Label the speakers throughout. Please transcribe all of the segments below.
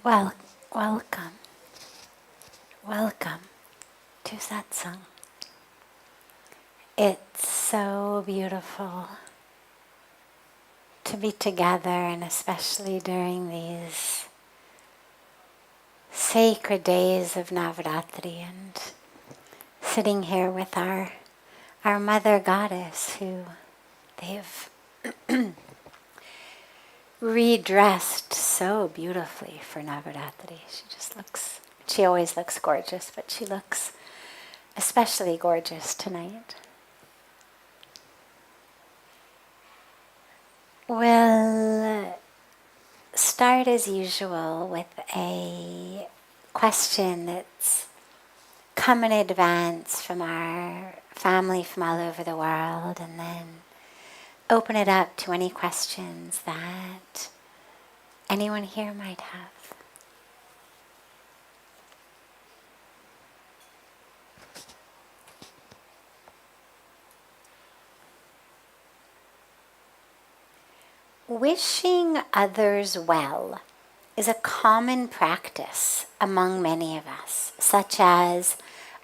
Speaker 1: Well, welcome to Satsang. It's so beautiful to be together, and especially during these sacred days of Navratri, and sitting here with our Mother Goddess, who they've redressed so beautifully for Navratri. She always looks gorgeous, but she looks especially gorgeous tonight. We'll start as usual with a question that's come in advance from our family from all over the world, and then open it up to any questions that anyone here might have. Wishing others well is a common practice among many of us, such as,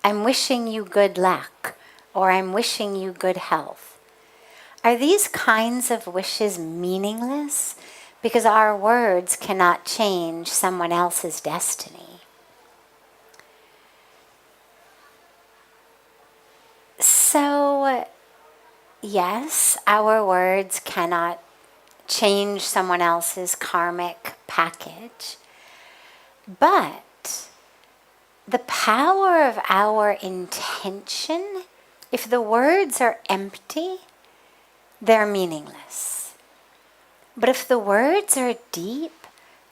Speaker 1: I'm wishing you good luck, or I'm wishing you good health. Are these kinds of wishes meaningless because our words cannot change someone else's destiny? So, yes, our words cannot change someone else's karmic package, but the power of our intention, if the words are empty, they're meaningless. But if the words are deep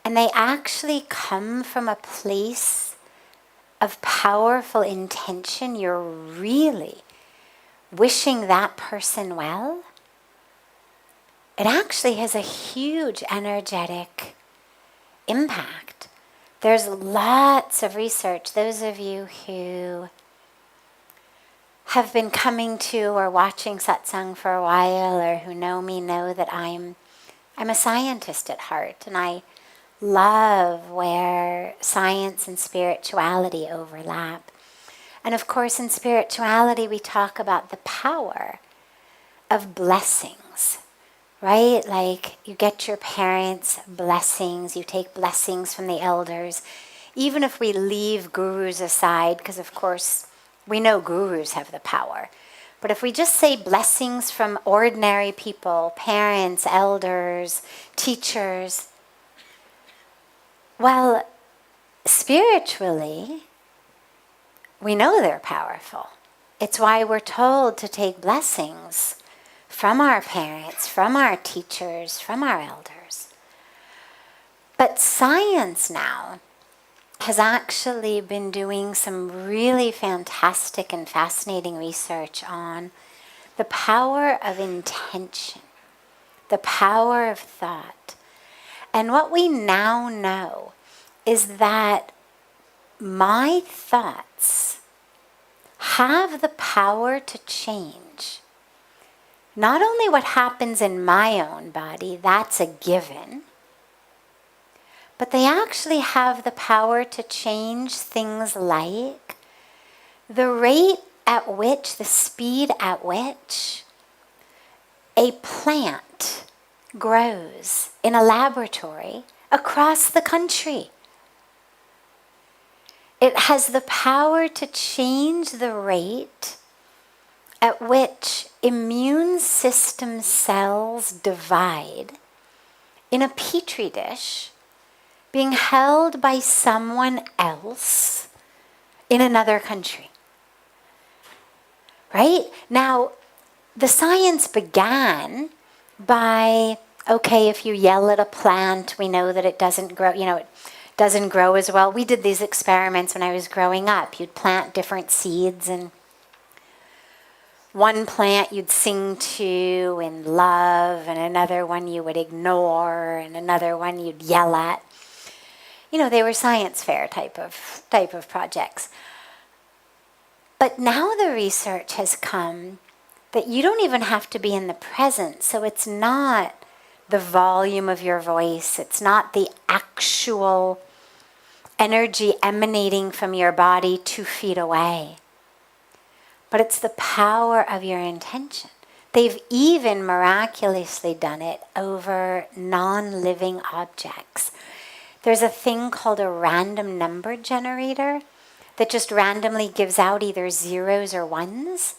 Speaker 1: and they actually come from a place of powerful intention, you're really wishing that person well, it actually has a huge energetic impact. There's lots of research. Those of you who have been coming to or watching satsang for a while, or who know me, know that I'm a scientist at heart, and I love where science and spirituality overlap. And of course, in spirituality, we talk about the power of blessings. Right? Like you get your parents' blessings, you take blessings from the elders. Even if we leave gurus aside, because of course we know gurus have the power. But if we just say blessings from ordinary people, parents, elders, teachers, well, spiritually, we know they're powerful. It's why we're told to take blessings from our parents, from our teachers, from our elders. But science now has actually been doing some really fantastic and fascinating research on the power of intention, the power of thought. And what we now know is that my thoughts have the power to change not only what happens in my own body, that's a given, but they actually have the power to change things like the rate at which, the speed at which a plant grows in a laboratory across the country. It has the power to change the rate at which immune system cells divide in a petri dish being held by someone else in another country. Right? Now, the science began by, okay, if you yell at a plant, we know that it doesn't grow, it doesn't grow as well. We did these experiments when I was growing up. You'd plant different seeds, and one plant you'd sing to in love, and another one you would ignore, and another one you'd yell at. They were science fair type of projects. But now the research has come that you don't even have to be in the present. So it's not the volume of your voice. It's not the actual energy emanating from your body 2 feet away. But it's the power of your intention. They've even miraculously done it over non-living objects. There's a thing called a random number generator that just randomly gives out either zeros or ones.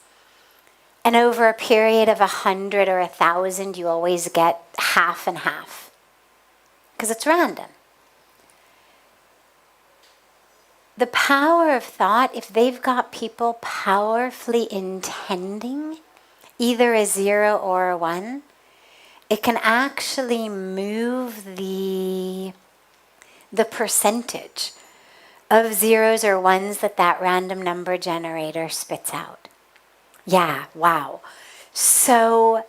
Speaker 1: And over a period of 100 or 1,000, you always get half and half. Because it's random. The power of thought, if they've got people powerfully intending either a 0 or a 1, it can actually move the percentage of zeros or ones that random number generator spits out. Yeah, wow. So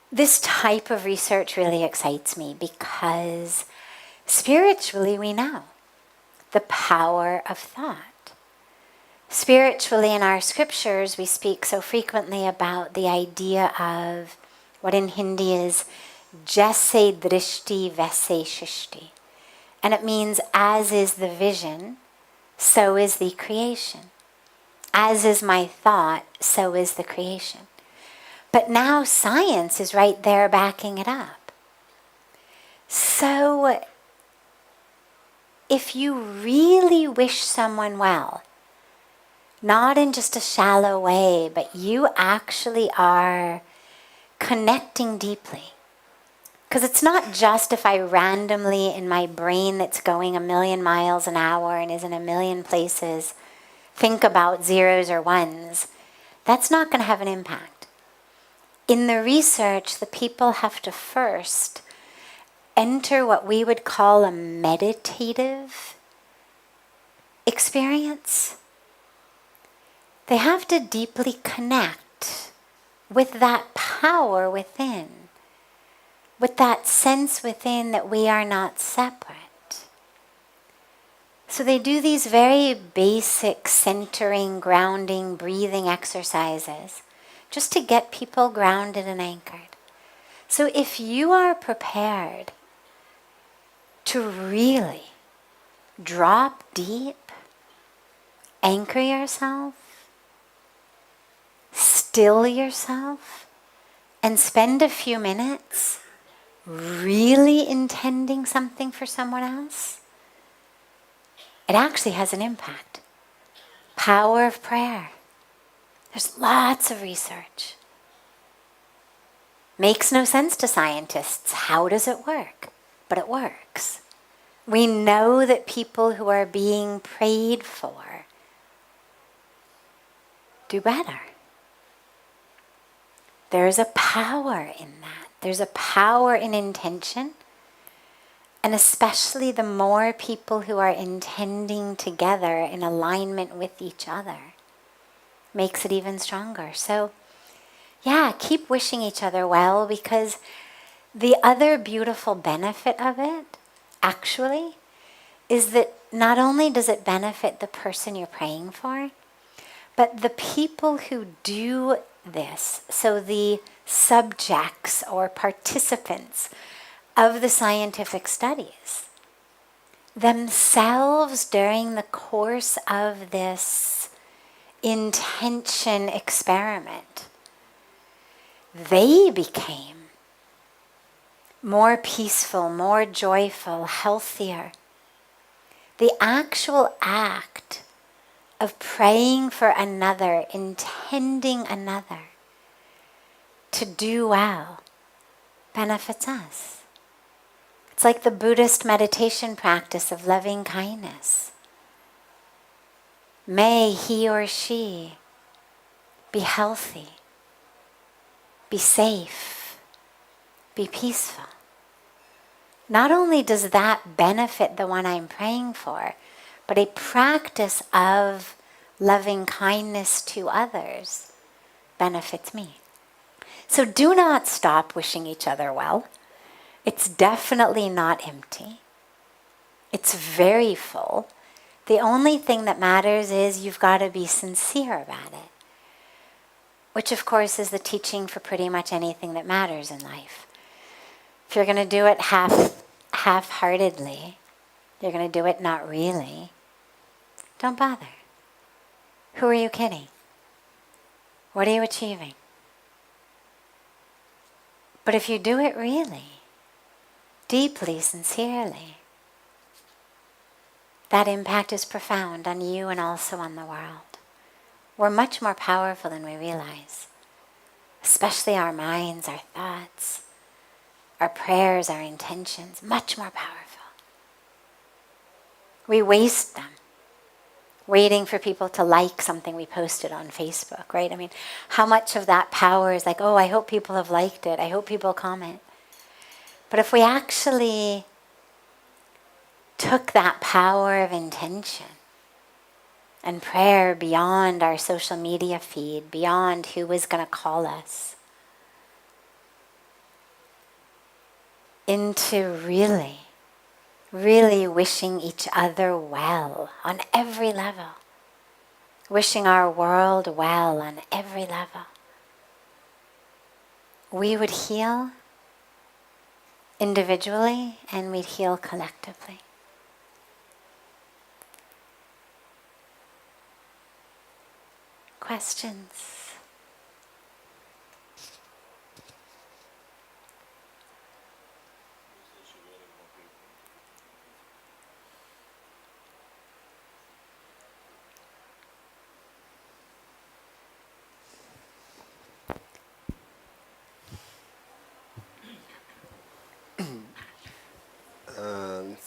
Speaker 1: this type of research really excites me because spiritually we know the power of thought. Spiritually in our scriptures we speak so frequently about the idea of what in Hindi is Jaise drishti vaise shishti. And it means as is the vision, so is the creation. As is my thought, so is the creation. But now science is right there backing it up. So if you really wish someone well, not in just a shallow way, but you actually are connecting deeply. Because it's not just if I randomly in my brain that's going 1,000,000 miles an hour and is in 1,000,000 places think about zeros or ones. That's not going to have an impact. In the research, the people have to first enter what we would call a meditative experience. They have to deeply connect with that power within, with that sense within that we are not separate. So they do these very basic centering, grounding, breathing exercises just to get people grounded and anchored. So if you are prepared to really drop deep, anchor yourself, still yourself, and spend a few minutes really intending something for someone else, it actually has an impact. Power of prayer. There's lots of research. Makes no sense to scientists. How does it work? But it works. We know that people who are being prayed for do better. There's a power in that. There's a power in intention. And especially the more people who are intending together in alignment with each other makes it even stronger. So, yeah, keep wishing each other well, because the other beautiful benefit of it, actually, is that not only does it benefit the person you're praying for, but the people who do this, so the subjects or participants of the scientific studies, themselves during the course of this intention experiment, they became more peaceful, more joyful, healthier. The actual act of praying for another, intending another to do well, benefits us. It's like the Buddhist meditation practice of loving kindness. May he or she be healthy, be safe, be peaceful. Not only does that benefit the one I'm praying for, but a practice of loving kindness to others benefits me. So do not stop wishing each other well. It's definitely not empty. It's very full. The only thing that matters is you've got to be sincere about it, which of course is the teaching for pretty much anything that matters in life. If you're going to do it half-heartedly, You're going to do it not really. Don't bother. Who are you kidding? What are you achieving? But if you do it really, deeply, sincerely, that impact is profound on you and also on the world. We're much more powerful than we realize, especially our minds, our thoughts, our prayers, our intentions, much more powerful. We waste them waiting for people to like something we posted on Facebook, right? I mean, how much of that power is like, oh, I hope people have liked it. I hope people comment. But if we actually took that power of intention and prayer beyond our social media feed, beyond who was going to call us, into really, really wishing each other well on every level, wishing our world well on every level, we would heal individually and we'd heal collectively. Questions?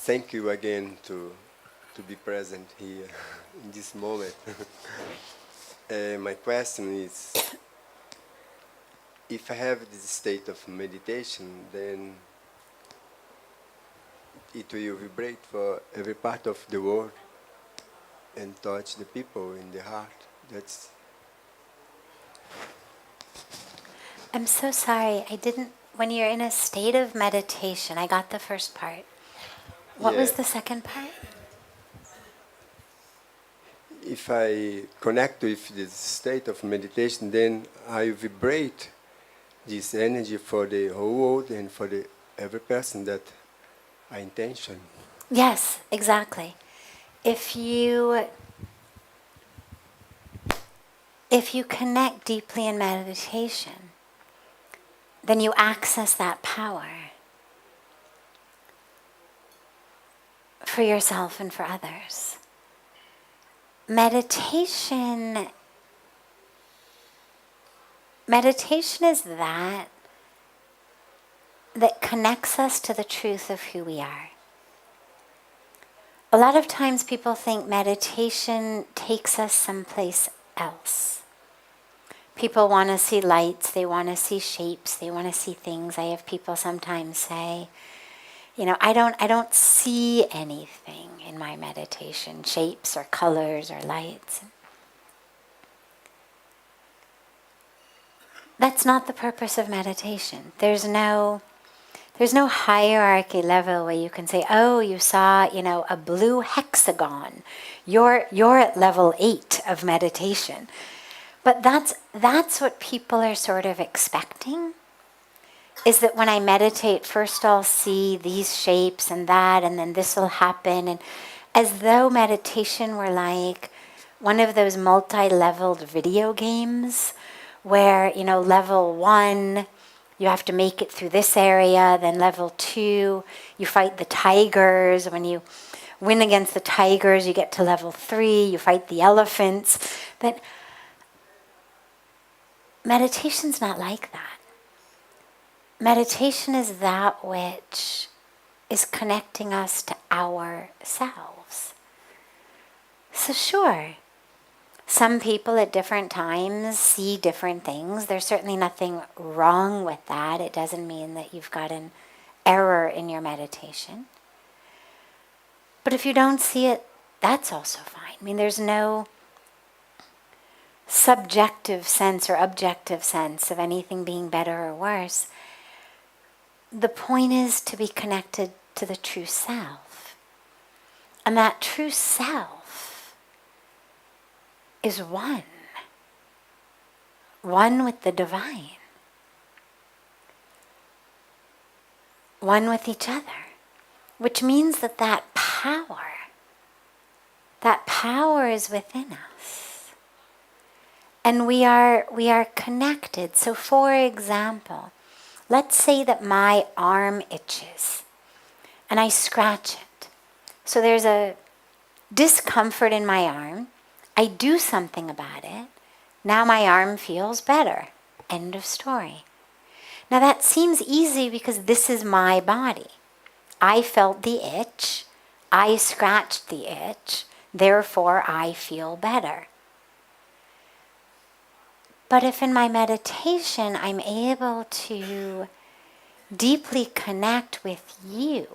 Speaker 2: Thank you again to be present here in this moment. My question is, if I have this state of meditation, then it will vibrate for every part of the world and touch the people in the heart. That's.
Speaker 1: I'm so sorry, I didn't, when you're in a state of meditation, I got the first part. What was the second part?
Speaker 2: If I connect with this state of meditation, then I vibrate this energy for the whole world and for every person that I intention.
Speaker 1: Yes, exactly. If you connect deeply in meditation, then you access that power for yourself and for others. Meditation is that connects us to the truth of who we are. A lot of times people think meditation takes us someplace else. People want to see lights, they want to see shapes, they want to see things. I have people sometimes say, you know, I don't see anything in my meditation, shapes or colors or lights. That's not the purpose of meditation. There's no hierarchy level where you can say, oh, you saw, a blue hexagon. You're at level 8 of meditation. But that's what people are sort of expecting, is that when I meditate, first I'll see these shapes and that, and then this will happen. And as though meditation were like one of those multi-leveled video games where, level 1, you have to make it through this area, then level 2, you fight the tigers. When you win against the tigers, you get to level 3, you fight the elephants. That meditation's not like that. Meditation is that which is connecting us to ourselves. So sure, some people at different times see different things. There's certainly nothing wrong with that. It doesn't mean that you've got an error in your meditation. But if you don't see it, that's also fine. I mean, there's no subjective sense or objective sense of anything being better or worse. The point is to be connected to the true self. And that true self is one with the divine, one with each other, which means that power. That power is within us. And we are connected. So for example, let's say that my arm itches and I scratch it. So there's a discomfort in my arm. I do something about it. Now my arm feels better. End of story. Now that seems easy because this is my body. I felt the itch. I scratched the itch. Therefore, I feel better. But if in my meditation I'm able to deeply connect with you,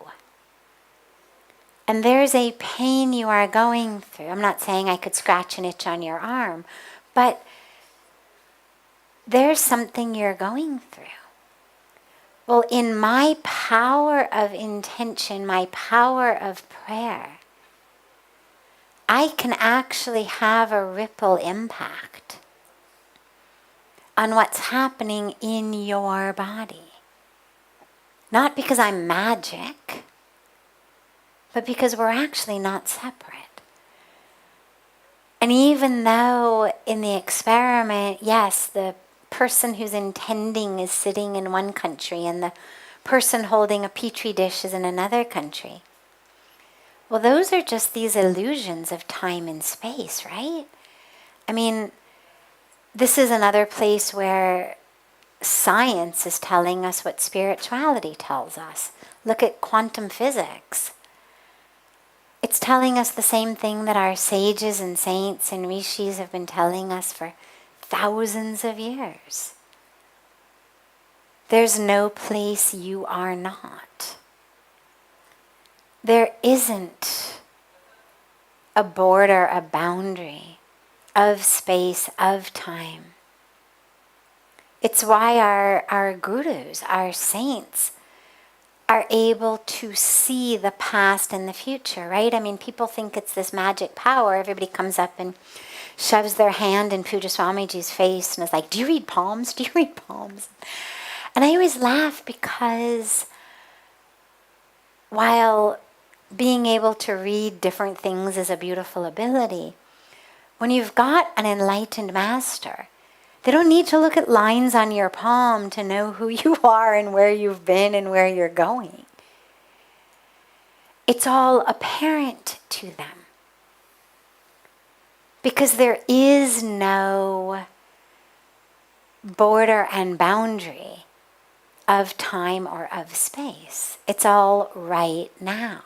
Speaker 1: and there's a pain you are going through, I'm not saying I could scratch an itch on your arm, but there's something you're going through. Well, in my power of intention, my power of prayer, I can actually have a ripple impact on what's happening in your body. Not because I'm magic, but because we're actually not separate. And even though in the experiment, yes, the person who's intending is sitting in one country and the person holding a petri dish is in another country. Well, those are just these illusions of time and space, right? I mean, this is another place where science is telling us what spirituality tells us. Look at quantum physics. It's telling us the same thing that our sages and saints and rishis have been telling us for thousands of years. There's no place you are not. There isn't a border, a boundary of space, of time. It's why our gurus, our saints, are able to see the past and the future, right? I mean, people think it's this magic power. Everybody comes up and shoves their hand in Pujya Swamiji's face and is like, do you read palms? Do you read palms? And I always laugh because while being able to read different things is a beautiful ability, when you've got an enlightened master, they don't need to look at lines on your palm to know who you are and where you've been and where you're going. It's all apparent to them. Because there is no border and boundary of time or of space. It's all right now.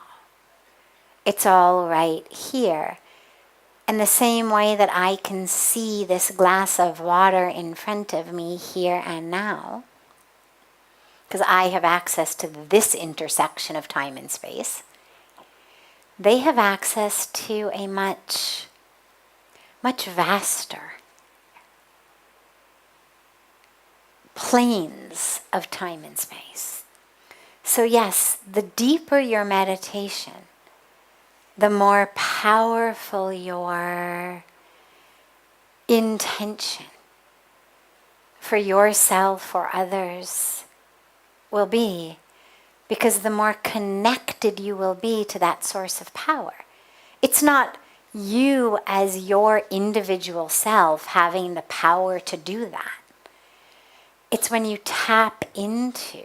Speaker 1: It's all right here. In the same way that I can see this glass of water in front of me here and now, because I have access to this intersection of time and space, they have access to a much vaster planes of time and space. So yes, the deeper your meditation, the more powerful your intention for yourself or others will be, because the more connected you will be to that source of power. It's not you as your individual self having the power to do that. It's when you tap into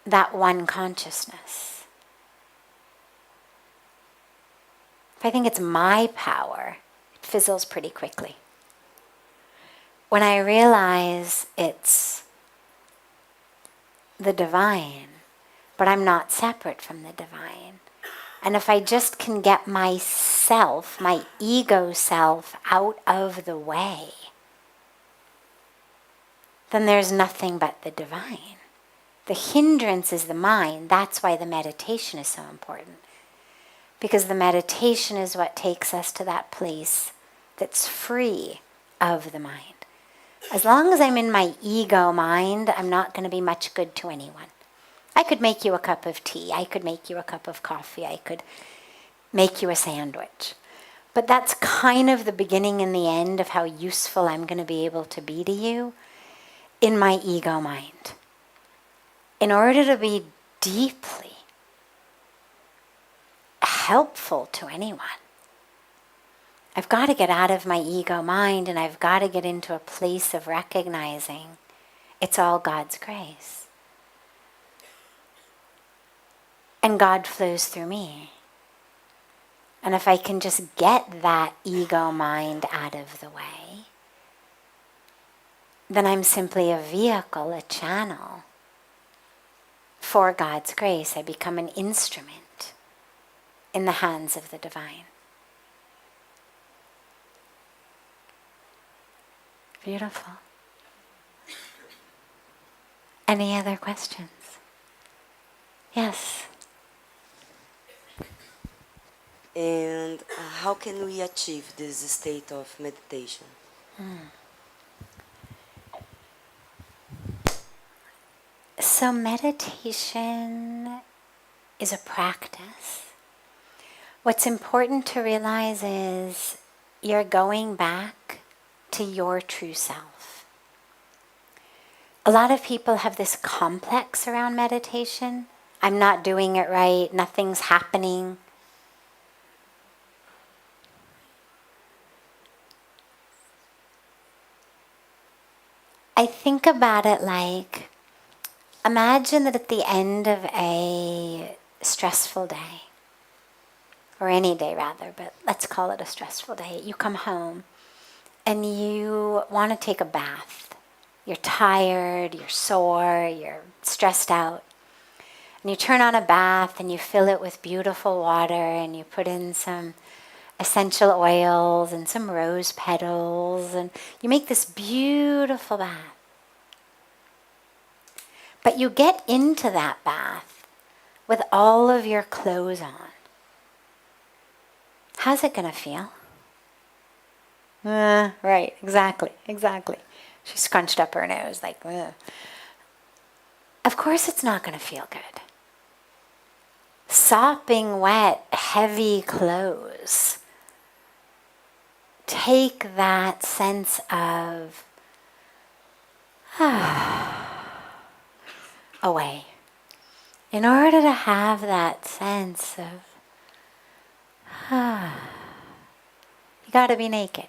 Speaker 1: that one consciousness. If I think it's my power, it fizzles pretty quickly. When I realize it's the divine, but I'm not separate from the divine, and if I just can get myself, my ego self, out of the way, then there's nothing but the divine. The hindrance is the mind. That's why the meditation is so important. Because the meditation is what takes us to that place that's free of the mind. As long as I'm in my ego mind, I'm not going to be much good to anyone. I could make you a cup of tea. I could make you a cup of coffee. I could make you a sandwich. But that's kind of the beginning and the end of how useful I'm going to be able to be to you in my ego mind. In order to be deeply helpful to anyone. I've got to get out of my ego mind, and I've got to get into a place of recognizing it's all God's grace. And God flows through me. And if I can just get that ego mind out of the way, then I'm simply a vehicle, a channel for God's grace. I become an instrument in the hands of the divine. Beautiful. Any other questions? Yes.
Speaker 3: And how can we achieve this state of meditation?
Speaker 1: So meditation is a practice. What's important to realize is you're going back to your true self. A lot of people have this complex around meditation. I'm not doing it right, nothing's happening. I think about it like, imagine that at the end of a stressful day, or any day rather, but let's call it a stressful day, you come home and you want to take a bath. You're tired, you're sore, you're stressed out. And you turn on a bath and you fill it with beautiful water and you put in some essential oils and some rose petals, and you make this beautiful bath. But you get into that bath with all of your clothes on. How's it going to feel? Right, exactly. She scrunched up her nose like, ugh. Of course it's not going to feel good. Sopping wet, heavy clothes take that sense of away. In order to have that sense of you got to be naked.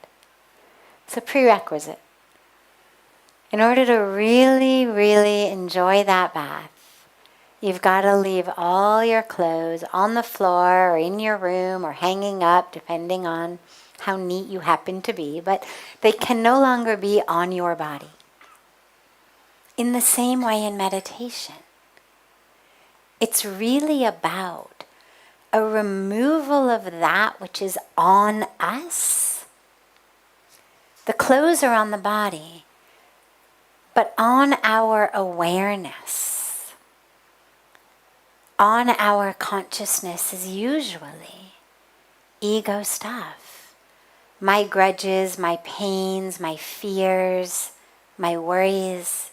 Speaker 1: It's a prerequisite. In order to really, really enjoy that bath, you've got to leave all your clothes on the floor or in your room or hanging up, depending on how neat you happen to be, but they can no longer be on your body. In the same way in meditation, it's really about a removal of that which is on us. The clothes are on the body, but on our awareness, on our consciousness is usually ego stuff. My grudges, my pains, my fears, my worries,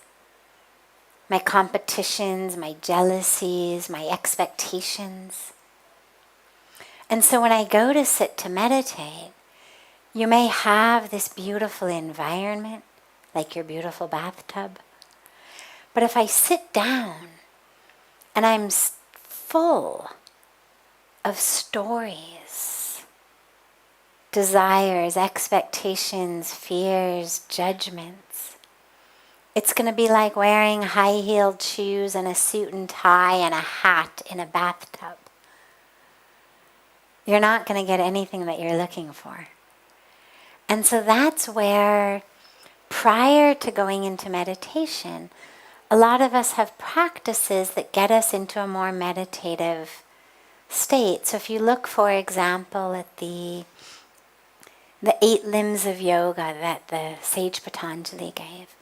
Speaker 1: my competitions, my jealousies, my expectations. And so when I go to sit to meditate, you may have this beautiful environment, like your beautiful bathtub. But if I sit down and I'm full of stories, desires, expectations, fears, judgments, it's going to be like wearing high-heeled shoes and a suit and tie and a hat in a bathtub. You're not going to get anything that you're looking for. And so that's where, prior to going into meditation, a lot of us have practices that get us into a more meditative state. So if you look, for example, at the 8 limbs of yoga that the sage Patanjali gave.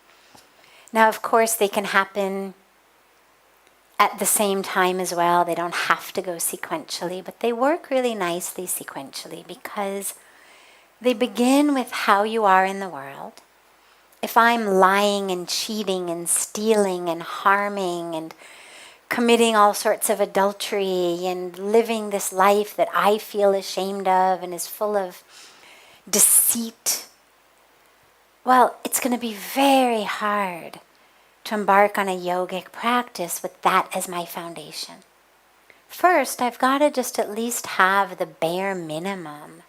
Speaker 1: Now, of course, they can happen at the same time as well. They don't have to go sequentially, but they work really nicely sequentially because they begin with how you are in the world. If I'm lying and cheating and stealing and harming and committing all sorts of adultery and living this life that I feel ashamed of and is full of deceit, well, it's going to be very hard to embark on a yogic practice with that as my foundation. first I've got to just at least have the bare minimum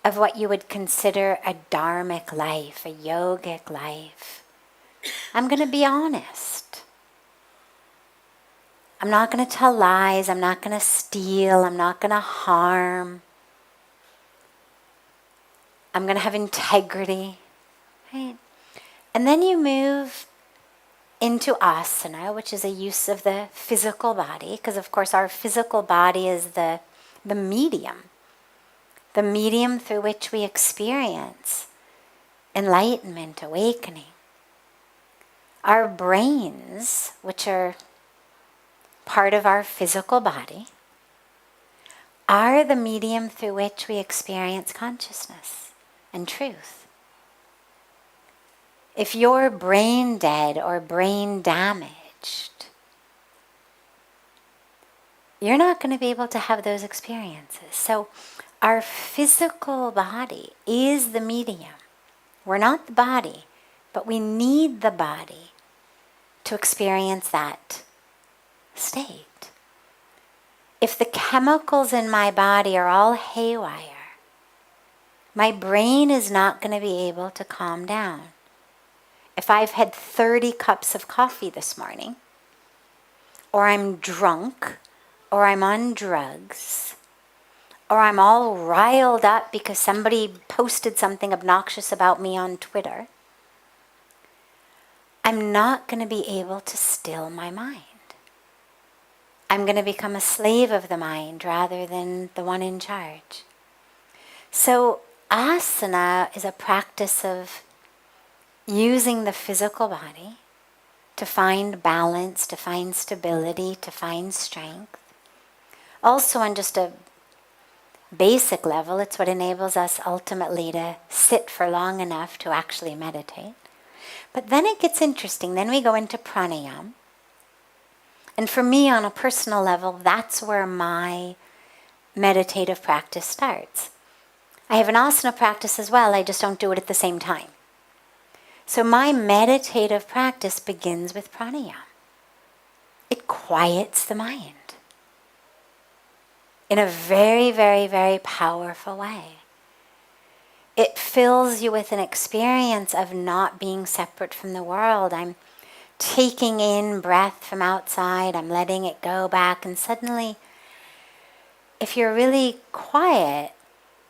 Speaker 1: of what you would consider a dharmic life, a yogic life. I'm going to be honest. I'm not going to tell lies. I'm not going to steal. I'm not going to harm. I'm going to have integrity. Right? And then you move into asana, which is a use of the physical body, because of course our physical body is the medium through which we experience enlightenment, awakening. Our brains, which are part of our physical body, are the medium through which we experience consciousness and truth. If you're brain dead or brain damaged, you're not going to be able to have those experiences. So our physical body is the medium. We're not the body, but we need the body to experience that state. If the chemicals in my body are all haywire, my brain is not going to be able to calm down. If I've had 30 cups of coffee this morning, or I'm drunk, or I'm on drugs, or I'm all riled up because somebody posted something obnoxious about me on Twitter, I'm not going to be able to still my mind. I'm going to become a slave of the mind rather than the one in charge. So asana is a practice of using the physical body to find balance, to find stability, to find strength. Also on just a basic level, it's what enables us ultimately to sit for long enough to actually meditate. But then it gets interesting. Then we go into pranayama. And for me, on a personal level, that's where my meditative practice starts. I have an asana practice as well, I just don't do it at the same time. So my meditative practice begins with pranayama. It quiets the mind in a very, very, very powerful way. It fills you with an experience of not being separate from the world. I'm taking in breath from outside, I'm letting it go back, and suddenly, if you're really quiet,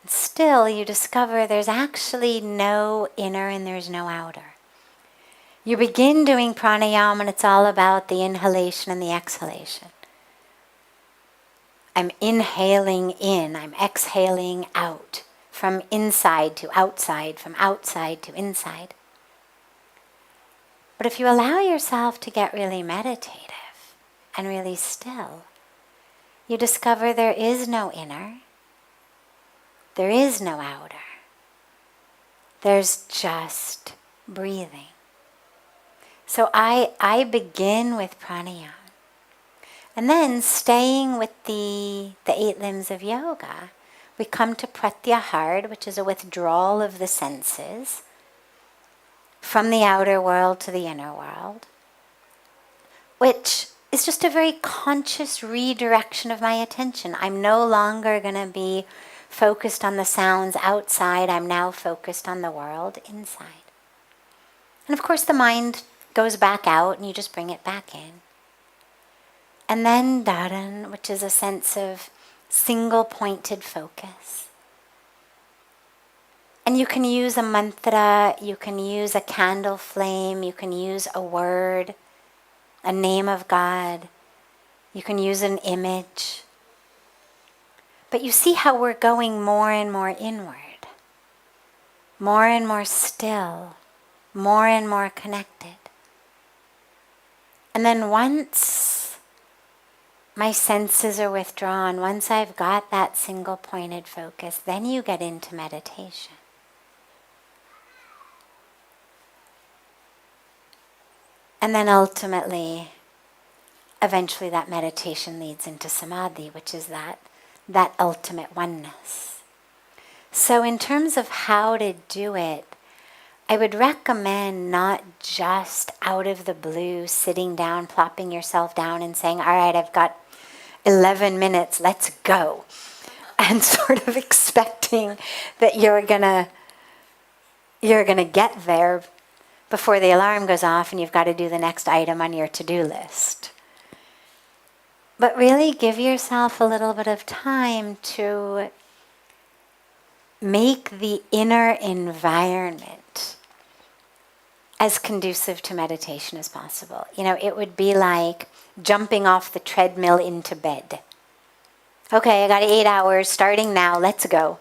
Speaker 1: still you discover there's actually no inner and there's no outer. You begin doing pranayama and it's all about the inhalation and the exhalation. I'm inhaling in, I'm exhaling out, from inside to outside, from outside to inside. But if you allow yourself to get really meditative and really still, you discover there is no inner, there is no outer. There's just breathing. So I begin with pranayama. And then staying with the 8 limbs of yoga, we come to pratyahara, which is a withdrawal of the senses from the outer world to the inner world, which is just a very conscious redirection of my attention. I'm no longer going to be focused on the sounds outside. I'm now focused on the world inside. And of course the mind goes back out and you just bring it back in. And then dharan, which is a sense of single-pointed focus. And you can use a mantra, you can use a candle flame, you can use a word, a name of God, you can use an image. But you see how we're going more and more inward, more and more still, more and more connected. And then once my senses are withdrawn, once I've got that single-pointed focus, then you get into meditation. And then ultimately, eventually that meditation leads into samadhi, which is that ultimate oneness. So in terms of how to do it, I would recommend not just out of the blue sitting down, plopping yourself down and saying, all right, I've got 11 minutes, let's go. And sort of expecting that you're gonna get there before the alarm goes off and you've got to do the next item on your to-do list. But really give yourself a little bit of time to make the inner environment as conducive to meditation as possible. You know, it would be like jumping off the treadmill into bed. Okay, I got 8 hours, starting now, let's go.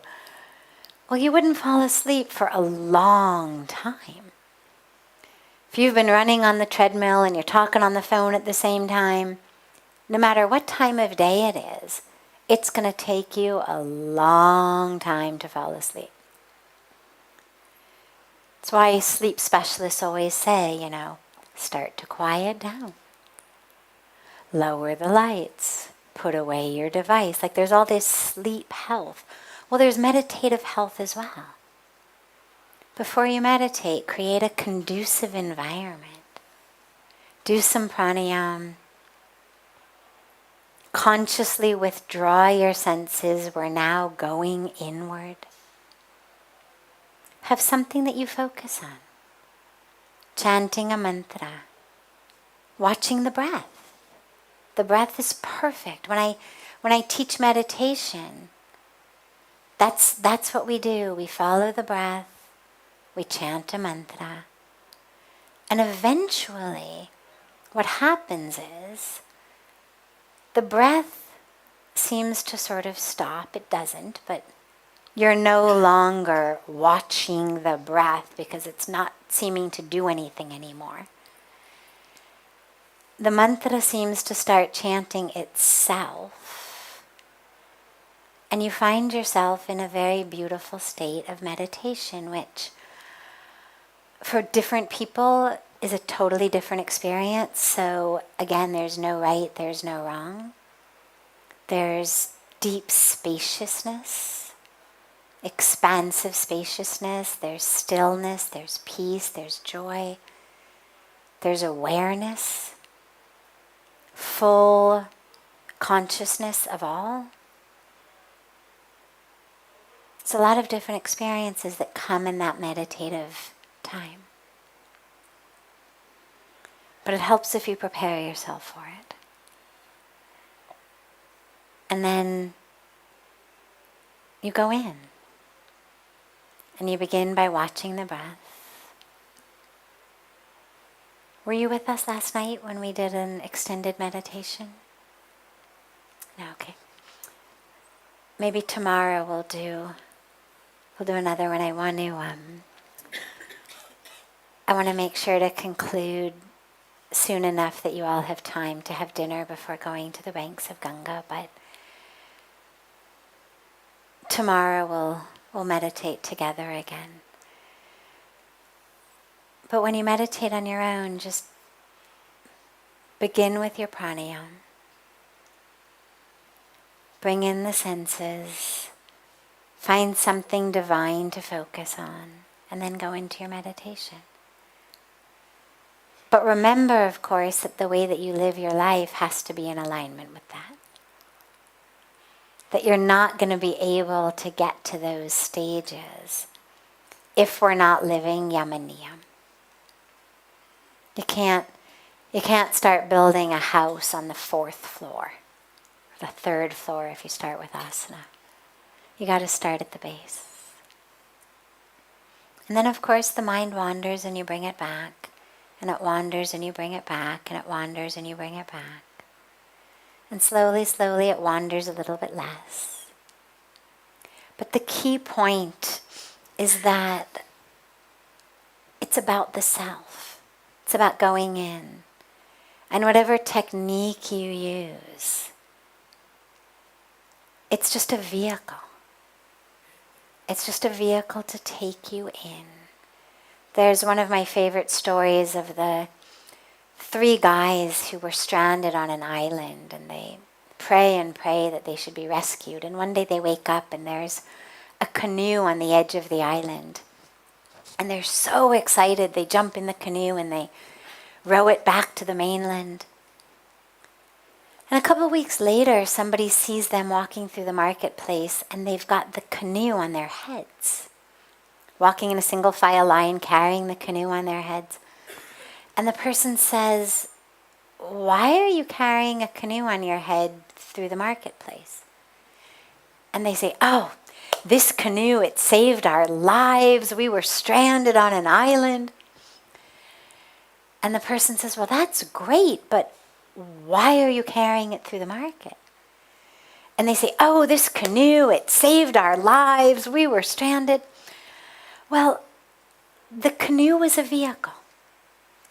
Speaker 1: Well, you wouldn't fall asleep for a long time. If you've been running on the treadmill and you're talking on the phone at the same time, no matter what time of day it is, it's going to take you a long time to fall asleep. That's why sleep specialists always say, you know, start to quiet down. Lower the lights. Put away your device. Like there's all this sleep health. Well, there's meditative health as well. Before you meditate, create a conducive environment. Do some pranayama. Consciously withdraw your senses. We're now going inward. Have something that you focus on. Chanting a mantra. Watching the breath. The breath is perfect. When I teach meditation, that's what we do. We follow the breath. We chant a mantra. And eventually, what happens is, the breath seems to sort of stop. It doesn't, but you're no longer watching the breath because it's not seeming to do anything anymore. The mantra seems to start chanting itself, and you find yourself in a very beautiful state of meditation, which for different people is a totally different experience. So again, there's no right, there's no wrong. There's deep spaciousness, expansive spaciousness, there's stillness, there's peace, there's joy, there's awareness, full consciousness of all. It's a lot of different experiences that come in that meditative time. But it helps if you prepare yourself for it. And then you go in. And you begin by watching the breath. Were you with us last night when we did an extended meditation? No, okay. Maybe tomorrow we'll do another one. I want to make sure to conclude soon enough that you all have time to have dinner before going to the banks of Ganga, but tomorrow we'll meditate together again. But when you meditate on your own, just begin with your pranayama. Bring in the senses. Find something divine to focus on, and then go into your meditation. But remember, of course, that the way that you live your life has to be in alignment with that. That you're not going to be able to get to those stages if we're not living yama niyam. You can't start building a house on the 4th floor, or the 3rd floor if you start with asana. You got to start at the base. And then, of course, the mind wanders and you bring it back. And it wanders and you bring it back. And it wanders and you bring it back. And slowly, slowly it wanders a little bit less. But the key point is that it's about the self. It's about going in. And whatever technique you use, it's just a vehicle. It's just a vehicle to take you in. There's one of my favorite stories of the 3 guys who were stranded on an island, and they pray and pray that they should be rescued. And one day they wake up and there's a canoe on the edge of the island. And they're so excited, they jump in the canoe and they row it back to the mainland. And a couple of weeks later, somebody sees them walking through the marketplace and they've got the canoe on their heads. Walking in a single file line, carrying the canoe on their heads. And the person says, "Why are you carrying a canoe on your head through the marketplace?" And they say, "Oh, this canoe, it saved our lives. We were stranded on an island." And the person says, "Well, that's great, but why are you carrying it through the market?" And they say, "Oh, this canoe, it saved our lives. We were stranded." Well, the canoe was a vehicle.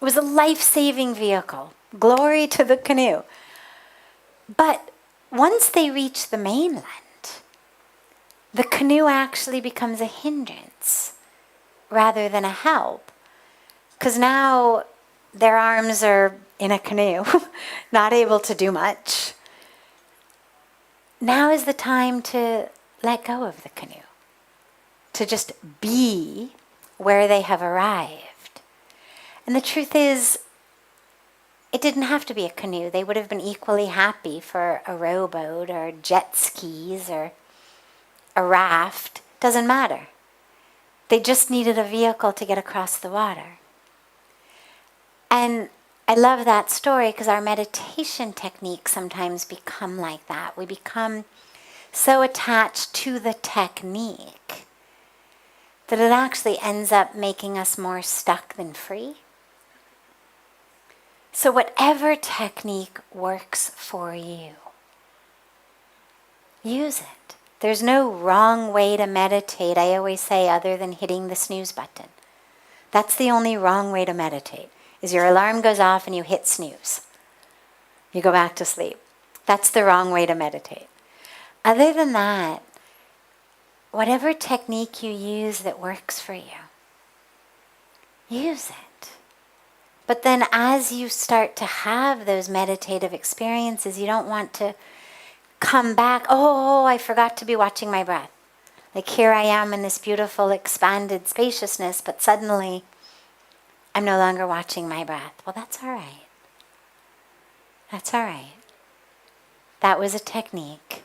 Speaker 1: It was a life-saving vehicle. Glory to the canoe. But once they reach the mainland, the canoe actually becomes a hindrance rather than a help. Because now their arms are in a canoe, not able to do much. Now is the time to let go of the canoe, to just be where they have arrived. And the truth is, it didn't have to be a canoe. They would have been equally happy for a rowboat or jet skis or a raft. Doesn't matter. They just needed a vehicle to get across the water. And I love that story because our meditation techniques sometimes become like that. We become so attached to the technique that it actually ends up making us more stuck than free. So whatever technique works for you, use it. There's no wrong way to meditate, I always say, other than hitting the snooze button. That's the only wrong way to meditate, is your alarm goes off and you hit snooze. You go back to sleep. That's the wrong way to meditate. Other than that, whatever technique you use that works for you, use it. But then as you start to have those meditative experiences, you don't want to come back, oh, I forgot to be watching my breath. Like here I am in this beautiful expanded spaciousness, but suddenly I'm no longer watching my breath. Well, that's all right. That's all right. That was a technique.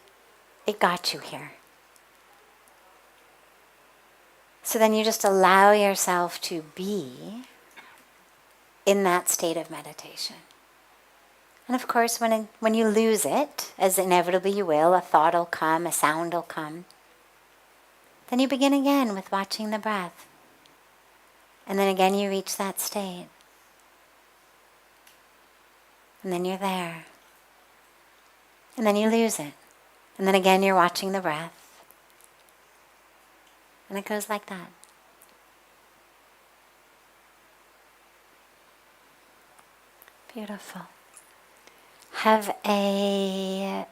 Speaker 1: It got you here. So then you just allow yourself to be in that state of meditation. And of course, when you lose it, as inevitably you will, a thought will come, a sound will come, then you begin again with watching the breath. And then again you reach that state. And then you're there. And then you lose it. And then again you're watching the breath. And it goes like that. Beautiful. Have a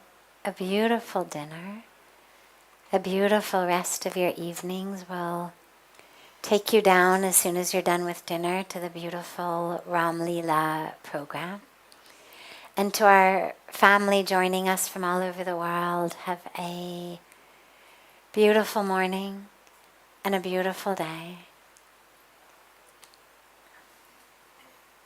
Speaker 1: beautiful dinner. A beautiful rest of your evenings. We'll take you down as soon as you're done with dinner to the beautiful Ram Leela program. And to our family joining us from all over the world, have a beautiful morning and a beautiful day.